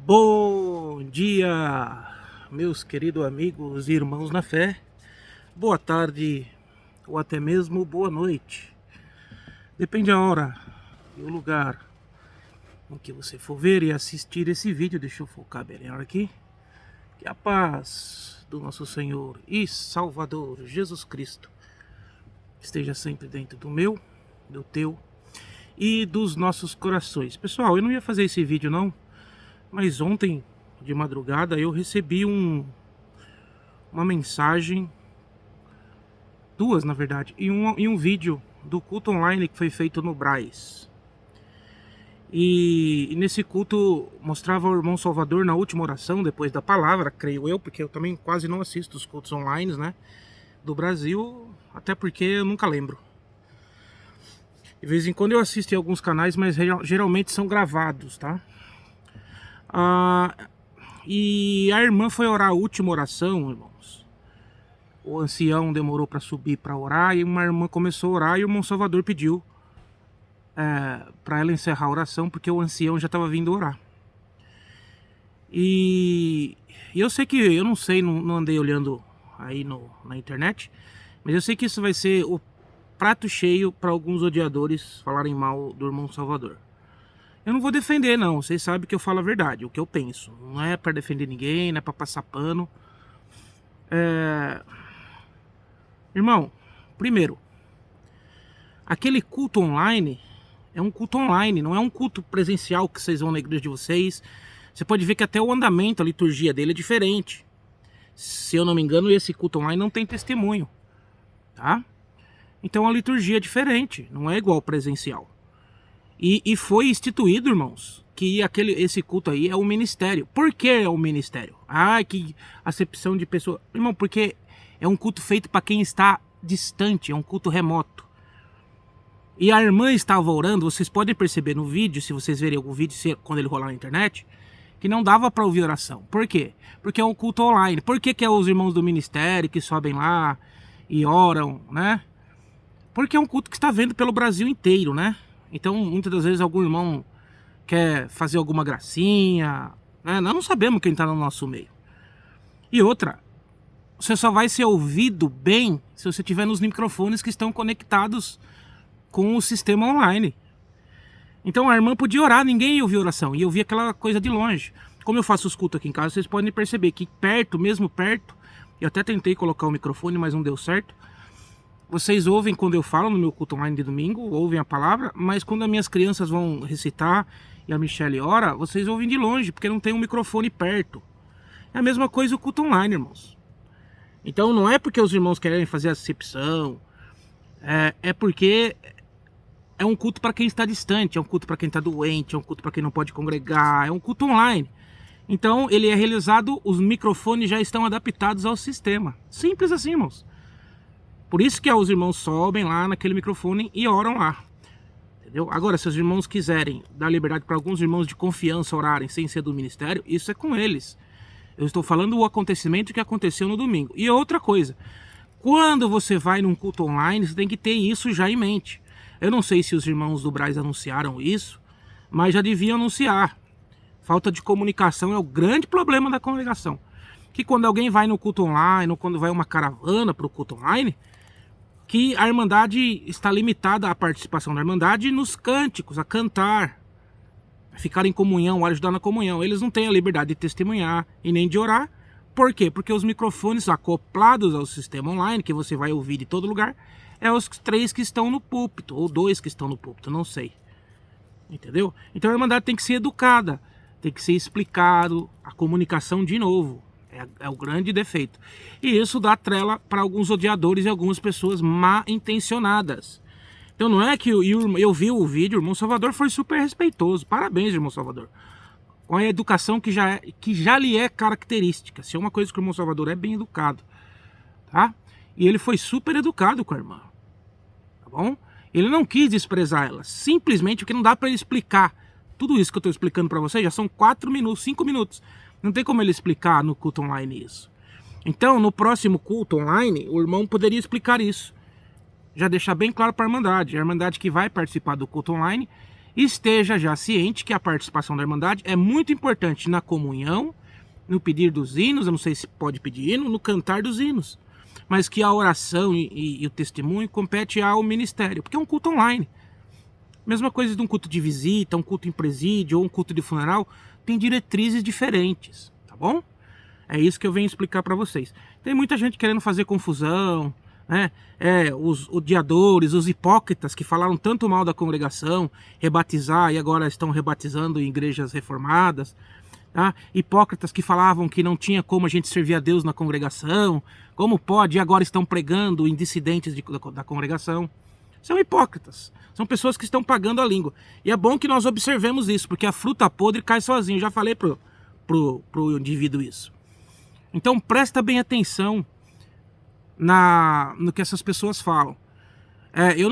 Bom dia, meus queridos amigos e irmãos na fé. Boa tarde ou até mesmo boa noite. Depende a hora e o lugar em que você for ver e assistir esse vídeo. Deixa eu focar melhor aqui. Que a paz do nosso Senhor e Salvador Jesus Cristo esteja sempre dentro do meu, do teu e dos nossos corações. Pessoal, eu não ia fazer esse vídeo não, mas ontem de madrugada eu recebi uma mensagem, duas na verdade, e um vídeo do culto online que foi feito no Brás. E nesse culto mostrava o irmão Salvador na última oração, depois da palavra, creio eu, porque eu também quase não assisto os cultos online, né, do Brasil, até porque eu nunca lembro. De vez em quando eu assisto em alguns canais, mas geralmente são gravados, tá? E a irmã foi orar a última oração, irmãos. O ancião demorou para subir para orar e uma irmã começou a orar e o irmão Salvador pediu para ela encerrar a oração porque o ancião já estava vindo orar. E eu sei que, eu não sei, não andei olhando aí na internet, mas eu sei que isso vai ser o prato cheio para alguns odiadores falarem mal do irmão Salvador. Eu não vou defender não, vocês sabem que eu falo a verdade, o que eu penso. Não é para defender ninguém, não é para passar pano. Irmão, primeiro, aquele culto online é um culto online, não é um culto presencial que vocês vão na igreja de vocês. Você pode ver que até o andamento, a liturgia dele é diferente. Se eu não me engano, esse culto online não tem testemunho, tá? Então a liturgia é diferente, não é igual ao presencial. E foi instituído, irmãos, que esse culto aí é o ministério. Por que é o ministério? Que acepção de pessoa. Irmão, porque é um culto feito para quem está distante, é um culto remoto. E a irmã estava orando, vocês podem perceber no vídeo, se vocês verem algum vídeo, quando ele rolar na internet, que não dava para ouvir oração. Por quê? Porque é um culto online. Por que é os irmãos do ministério que sobem lá e oram, né? Porque é um culto que está vendo pelo Brasil inteiro, né? Então, muitas das vezes, algum irmão quer fazer alguma gracinha, né? Nós não sabemos quem está no nosso meio. E outra, você só vai ser ouvido bem se você estiver nos microfones que estão conectados com o sistema online. Então, a irmã podia orar, ninguém ia ouvir oração, e eu via aquela coisa de longe. Como eu faço os cultos aqui em casa, vocês podem perceber que perto, mesmo perto, eu até tentei colocar o microfone, mas não deu certo. Vocês ouvem quando eu falo no meu culto online de domingo, ouvem a palavra, mas quando as minhas crianças vão recitar e a Michelle ora, vocês ouvem de longe, porque não tem um microfone perto. É a mesma coisa o culto online, irmãos. Então não é porque os irmãos querem fazer acepção, é porque é um culto para quem está distante, é um culto para quem está doente, é um culto para quem não pode congregar, é um culto online. Então ele é realizado, os microfones já estão adaptados ao sistema. Simples assim, irmãos. Por isso que os irmãos sobem lá naquele microfone e oram lá. Entendeu? Agora, se os irmãos quiserem dar liberdade para alguns irmãos de confiança orarem sem ser do ministério, isso é com eles. Eu estou falando o acontecimento que aconteceu no domingo. E outra coisa, quando você vai num culto online, você tem que ter isso já em mente. Eu não sei se os irmãos do Brás anunciaram isso, mas já deviam anunciar. Falta de comunicação é o grande problema da congregação. Que quando alguém vai no culto online, ou quando vai uma caravana para o culto online, que a Irmandade está limitada à participação da Irmandade nos cânticos, a cantar, a ficar em comunhão, a ajudar na comunhão. Eles não têm a liberdade de testemunhar e nem de orar. Por quê? Porque os microfones acoplados ao sistema online, que você vai ouvir de todo lugar, é os 3 que estão no púlpito, ou 2 que estão no púlpito, não sei. Entendeu? Então a Irmandade tem que ser educada, tem que ser explicado, a comunicação de novo. É o grande defeito. E isso dá trela para alguns odiadores e algumas pessoas mal intencionadas. Então não é que eu vi o vídeo, o irmão Salvador foi super respeitoso. Parabéns, irmão Salvador. Com a educação que já lhe é característica. Se é uma coisa que o irmão Salvador é bem educado. Tá? E ele foi super educado com a irmã. Tá bom? Ele não quis desprezar ela. Simplesmente porque não dá para ele explicar. Tudo isso que eu estou explicando para vocês já são 4 minutos, 5 minutos. Não tem como ele explicar no culto online isso. Então, no próximo culto online, o irmão poderia explicar isso. Já deixar bem claro para a Irmandade. A Irmandade que vai participar do culto online, esteja já ciente que a participação da Irmandade é muito importante na comunhão, no pedir dos hinos, eu não sei se pode pedir hino, no cantar dos hinos, mas que a oração e o testemunho compete ao ministério, porque é um culto online. Mesma coisa de um culto de visita, um culto em presídio ou um culto de funeral, tem diretrizes diferentes, tá bom? É isso que eu venho explicar para vocês. Tem muita gente querendo fazer confusão, né? Os odiadores, os hipócritas que falaram tanto mal da congregação, rebatizar e agora estão rebatizando em igrejas reformadas, tá? Hipócritas que falavam que não tinha como a gente servir a Deus na congregação, como pode, e agora estão pregando em dissidentes da congregação. São hipócritas, são pessoas que estão pagando a língua. E é bom que nós observemos isso, porque a fruta podre cai sozinha. Já falei pro indivíduo isso. Então presta bem atenção no que essas pessoas falam. Eu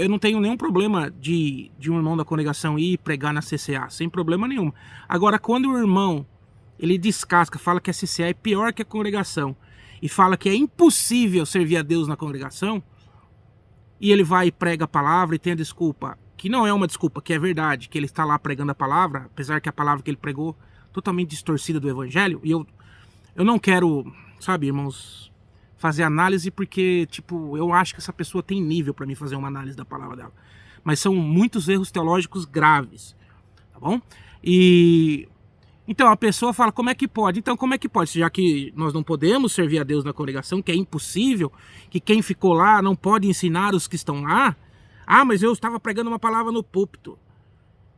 não tenho nenhum problema de um irmão da congregação ir pregar na CCA, sem problema nenhum. Agora, quando o irmão ele descasca, fala que a CCA é pior que a congregação e fala que é impossível servir a Deus na congregação, e ele vai e prega a palavra e tem a desculpa, que não é uma desculpa, que é verdade, que ele está lá pregando a palavra, apesar que a palavra que ele pregou totalmente distorcida do evangelho, e eu não quero, sabe, irmãos, fazer análise porque, tipo, eu acho que essa pessoa tem nível para mim fazer uma análise da palavra dela. Mas são muitos erros teológicos graves, tá bom? E então a pessoa fala, como é que pode? Então como é que pode? Já que nós não podemos servir a Deus na congregação, que é impossível, que quem ficou lá não pode ensinar os que estão lá. Ah, mas eu estava pregando uma palavra no púlpito.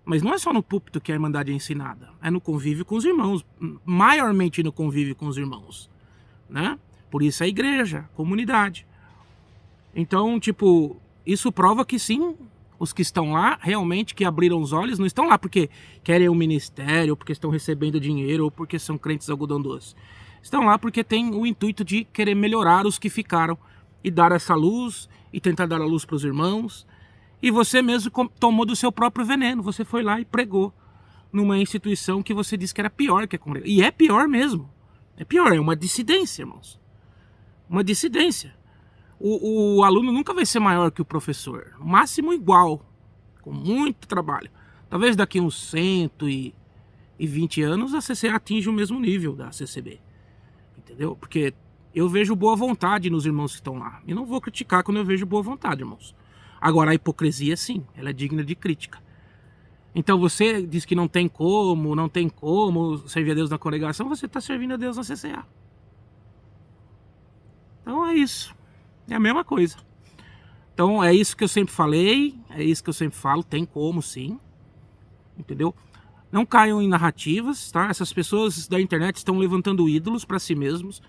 Mas não é só no púlpito que a Irmandade é ensinada, é no convívio com os irmãos, maiormente no convívio com os irmãos, né? Por isso a igreja, comunidade. Então, tipo, isso prova que sim, os que estão lá, realmente, que abriram os olhos, não estão lá porque querem um ministério, ou porque estão recebendo dinheiro, ou porque são crentes algodão doce. Estão lá porque tem o intuito de querer melhorar os que ficaram e dar essa luz, e tentar dar a luz para os irmãos. E você mesmo tomou do seu próprio veneno, você foi lá e pregou numa instituição que você disse que era pior que a congregação. E é pior mesmo. É pior, é uma dissidência, irmãos. Uma dissidência. O aluno nunca vai ser maior que o professor. No máximo igual. Com muito trabalho. Talvez daqui uns 120 anos a CCA atinja o mesmo nível da CCB. Entendeu? Porque eu vejo boa vontade nos irmãos que estão lá. E não vou criticar quando eu vejo boa vontade, irmãos. Agora a hipocrisia sim, ela é digna de crítica. Então você diz que não tem como servir a Deus na congregação, você está servindo a Deus na CCA. Então é isso. É a mesma coisa. Então é isso que eu sempre falei, é isso que eu sempre falo, tem como sim. Entendeu? Não caiam em narrativas, tá? Essas pessoas da internet estão levantando ídolos para si mesmos,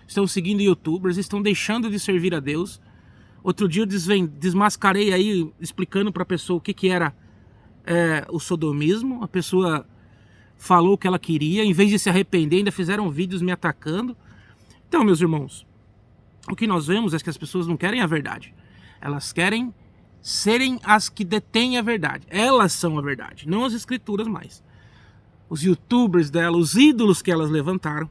estão seguindo youtubers, estão deixando de servir a Deus. Outro dia eu desmascarei aí, explicando para a pessoa o que era o sodomismo. A pessoa falou o que ela queria, em vez de se arrepender, ainda fizeram vídeos me atacando. Então, meus irmãos, o que nós vemos é que as pessoas não querem a verdade. Elas querem serem as que detêm a verdade. Elas são a verdade, não as escrituras mais. Os youtubers dela, os ídolos que elas levantaram.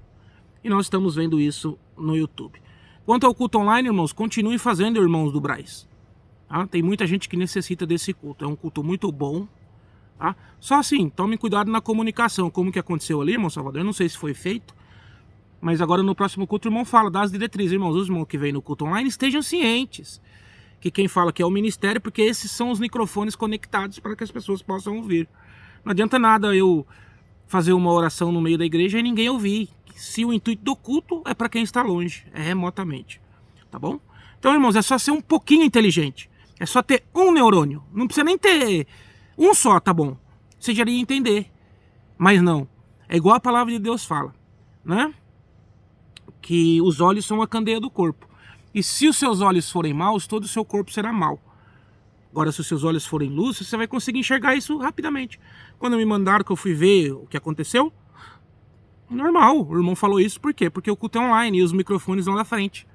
E nós estamos vendo isso no YouTube. Quanto ao culto online, irmãos, continue fazendo, irmãos do Braz. Tá? Tem muita gente que necessita desse culto. É um culto muito bom. Tá? Só assim, tome cuidado na comunicação. Como que aconteceu ali, irmão Salvador? Eu não sei se foi feito. Mas agora no próximo culto o irmão fala das diretrizes. Irmãos, os irmãos que vêm no culto online estejam cientes que quem fala que é o ministério, porque esses são os microfones conectados para que as pessoas possam ouvir. Não adianta nada eu fazer uma oração no meio da igreja e ninguém ouvir. Se o intuito do culto é para quem está longe, é remotamente. Tá bom? Então, irmãos, é só ser um pouquinho inteligente. É só ter um neurônio. Não precisa nem ter um só, tá bom? Você já iria entender. Mas não. É igual a palavra de Deus fala, né? Que os olhos são a candeia do corpo. E se os seus olhos forem maus, todo o seu corpo será mau. Agora, se os seus olhos forem lúcidos, você vai conseguir enxergar isso rapidamente. Quando me mandaram que eu fui ver o que aconteceu, normal, o irmão falou isso, por quê? Porque o culto é online e os microfones vão na frente.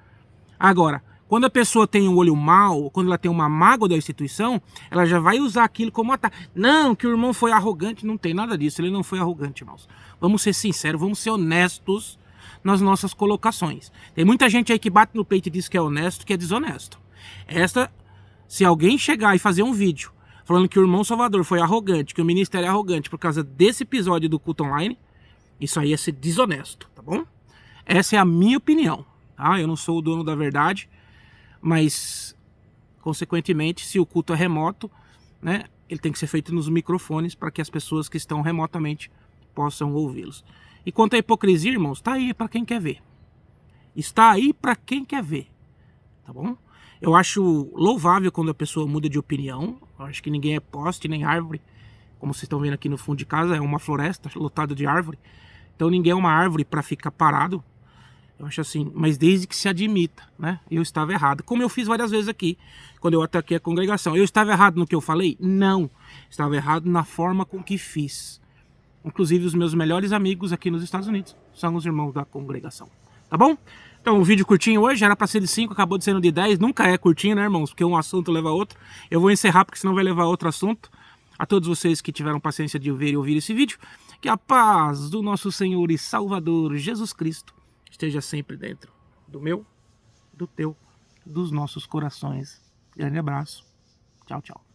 Agora, quando a pessoa tem um olho mau, quando ela tem uma mágoa da instituição, ela já vai usar aquilo como ataque. Não, que o irmão foi arrogante, não tem nada disso, ele não foi arrogante, irmãos. Vamos ser sinceros, vamos ser honestos nas nossas colocações. Tem muita gente aí que bate no peito e diz que é honesto, que é desonesto. Se alguém chegar e fazer um vídeo falando que o irmão Salvador foi arrogante, que o ministério é arrogante por causa desse episódio do culto online, isso aí é ser desonesto, tá bom? Essa é a minha opinião, tá? Eu não sou o dono da verdade, mas, consequentemente, se o culto é remoto, né, ele tem que ser feito nos microfones para que as pessoas que estão remotamente possam ouvi-los. E quanto à hipocrisia, irmãos, tá aí para quem quer ver. Está aí para quem quer ver, tá bom? Eu acho louvável quando a pessoa muda de opinião. Eu acho que ninguém é poste nem árvore. Como vocês estão vendo aqui no fundo de casa, é uma floresta lotada de árvore. Então ninguém é uma árvore para ficar parado. Eu acho assim, mas desde que se admita, né? Eu estava errado. Como eu fiz várias vezes aqui, quando eu ataquei a congregação. Eu estava errado no que eu falei? Não. Estava errado na forma com que fiz. Inclusive os meus melhores amigos aqui nos Estados Unidos são os irmãos da congregação. Tá bom? Então, um vídeo curtinho hoje, era para ser de 5, acabou de ser de 10. Nunca é curtinho, né, irmãos? Porque um assunto leva a outro. Eu vou encerrar, porque senão vai levar a outro assunto. A todos vocês que tiveram paciência de ver e ouvir esse vídeo, que a paz do nosso Senhor e Salvador Jesus Cristo esteja sempre dentro do meu, do teu, dos nossos corações. Grande abraço. Tchau, tchau.